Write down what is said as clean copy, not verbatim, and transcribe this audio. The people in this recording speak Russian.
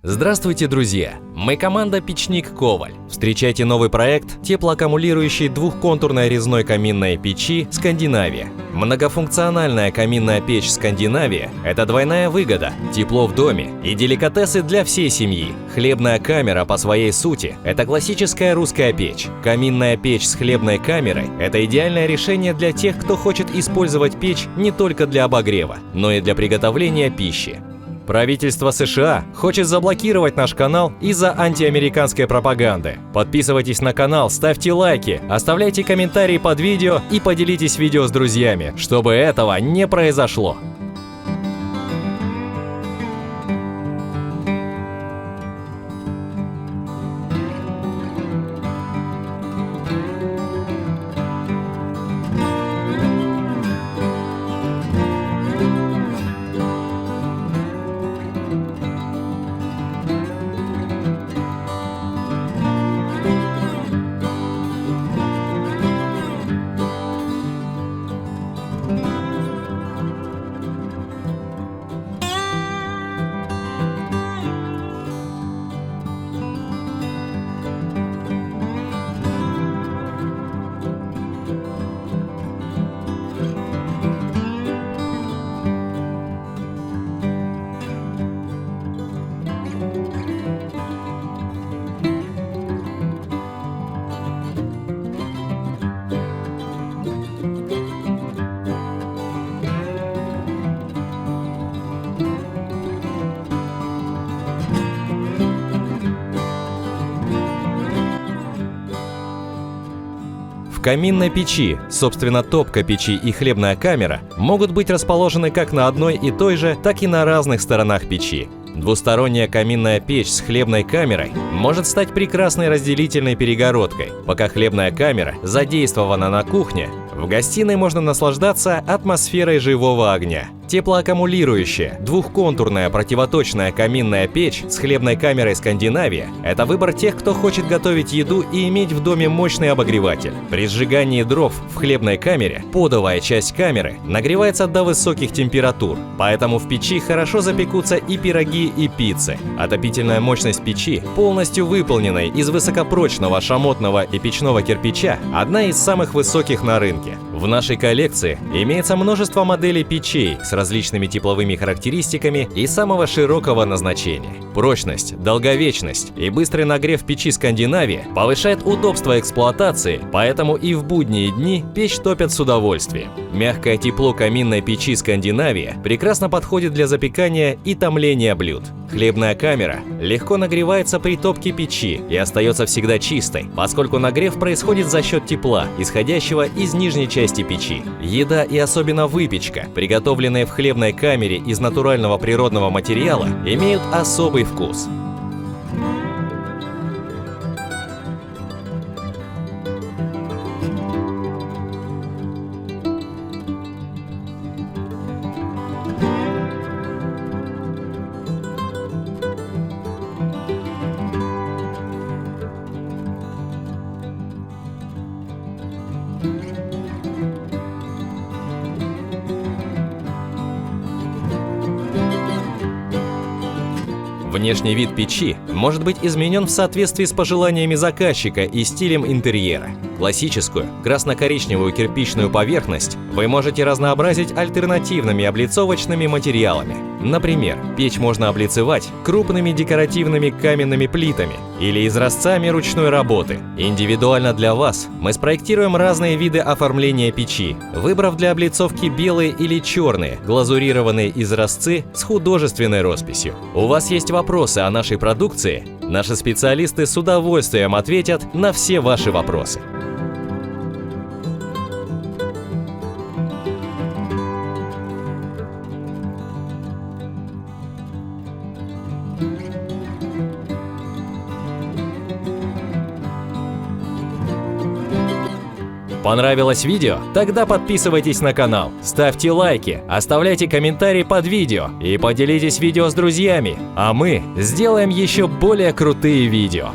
Здравствуйте, друзья! Мы команда «Печник Коваль». Встречайте новый проект теплоаккумулирующей двухконтурной резной каминной печи «Скандинавия». Многофункциональная каминная печь «Скандинавия» – это двойная выгода, тепло в доме и деликатесы для всей семьи. Хлебная камера по своей сути – это классическая русская печь. Каминная печь с хлебной камерой – это идеальное решение для тех, кто хочет использовать печь не только для обогрева, но и для приготовления пищи. Правительство США хочет заблокировать наш канал из-за антиамериканской пропаганды. Подписывайтесь на канал, ставьте лайки, оставляйте комментарии под видео и поделитесь видео с друзьями, чтобы этого не произошло. В каминной печи, собственно, топка печи и хлебная камера могут быть расположены как на одной и той же, так и на разных сторонах печи. Двусторонняя каминная печь с хлебной камерой может стать прекрасной разделительной перегородкой. Пока хлебная камера задействована на кухне, в гостиной можно наслаждаться атмосферой живого огня. Теплоаккумулирующая, двухконтурная противоточная каминная печь с хлебной камерой «Скандинавия» – это выбор тех, кто хочет готовить еду и иметь в доме мощный обогреватель. При сжигании дров в хлебной камере подовая часть камеры нагревается до высоких температур, поэтому в печи хорошо запекутся и пироги, и пиццы. Отопительная мощность печи, полностью выполненной из высокопрочного шамотного и печного кирпича, одна из самых высоких на рынке. В нашей коллекции имеется множество моделей печей с различными тепловыми характеристиками и самого широкого назначения. Прочность, долговечность и быстрый нагрев печи «Скандинавия» повышает удобство эксплуатации, поэтому и в будние дни печь топят с удовольствием. Мягкое тепло каминной печи «Скандинавия» прекрасно подходит для запекания и томления блюд. Хлебная камера легко нагревается при топке печи и остается всегда чистой, поскольку нагрев происходит за счет тепла, исходящего из нижней части печи. Еда и особенно выпечка, приготовленные в хлебной камере из натурального природного материала, имеют особый вкус. Внешний вид печи может быть изменен в соответствии с пожеланиями заказчика и стилем интерьера. Классическую красно-коричневую кирпичную поверхность вы можете разнообразить альтернативными облицовочными материалами. Например, печь можно облицевать крупными декоративными каменными плитами или изразцами ручной работы. Индивидуально для вас мы спроектируем разные виды оформления печи, выбрав для облицовки белые или черные глазурированные изразцы с художественной росписью. У вас есть вопросы о нашей продукции? Наши специалисты с удовольствием ответят на все ваши вопросы. Понравилось видео? Тогда подписывайтесь на канал, ставьте лайки, оставляйте комментарии под видео и поделитесь видео с друзьями, а мы сделаем еще более крутые видео.